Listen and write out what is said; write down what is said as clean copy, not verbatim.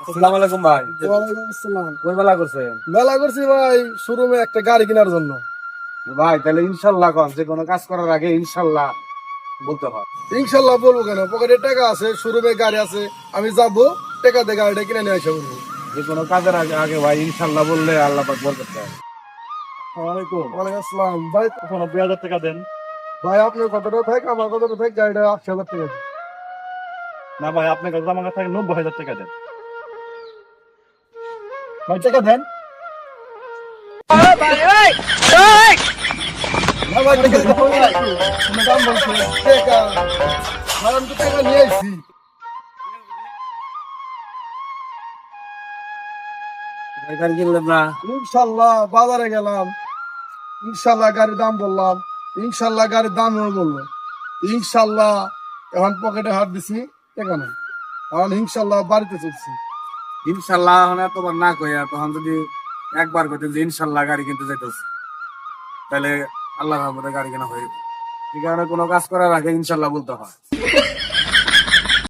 আসসালামু আলাইকুম ভাই। ওয়ালাইকুম আসসালাম। কই মেলা করছেন? মেলা করছি ভাই শোরুমে একটা গাড়ি কেনার জন্য। ভাই তাহলে ইনশাল্লাহ কন, যে কোনো কাজ করার আগে ইনশাল্লাহ বলতে হয়। ইনশাল্লাহ বলবো কেন, পকেটে টাকা আছে, শোরুমে গাড়ি আছে, আমি যাবো টাকা দিয়ে গাড়িটা কিনে নিয়ে আসা বলবো। যে কোনো কাজের আগে আগে ভাই ইনশাল্লাহ বললে আল্লাহ পাক বরকত দেয়। আসসালামাইকুম। ওয়ালাইকুম আসসালাম ভাই। এখন 90,000 টাকা দেন। ভাই আপনার কতটা থাক, আমার কতটা থাক, গাড়িটা 80,000 টাকা দিন। না ভাই, আপনার কাছে আমার কাছে 90,000 টাকা দেন। ভাই টাকা দেন। না ভাই টাকা দিতে হবে না। কোনো দাম বলছে টাকা, আর আমি তো টাকা নিয়ে আসছি। গাড়ি কিনলেন না? ইনশাল্লাহ বাজারে গেলাম, ইনশাল্লাহ গাড়ির দাম বললাম, ইনশাল্লাহ গাড়ির দাম বললো, ইনশাল্লাহ এখন পকেটে হাত দিছি, টাকা নাই, এখন ইনশাল্লাহ বাড়িতে চলছি। ইনশাল্লাহ এখন এতবার না কইয়া তখন যদি একবার কইতেন যে ইনশাল্লাহ গাড়ি কিনতে যাইতেছি, তাহলে আল্লাহর রহমতে গাড়ি কেনা হয়ে যেত। এই কারণে কোনো কাজ করার আগে ইনশাল্লাহ বলতে হয়।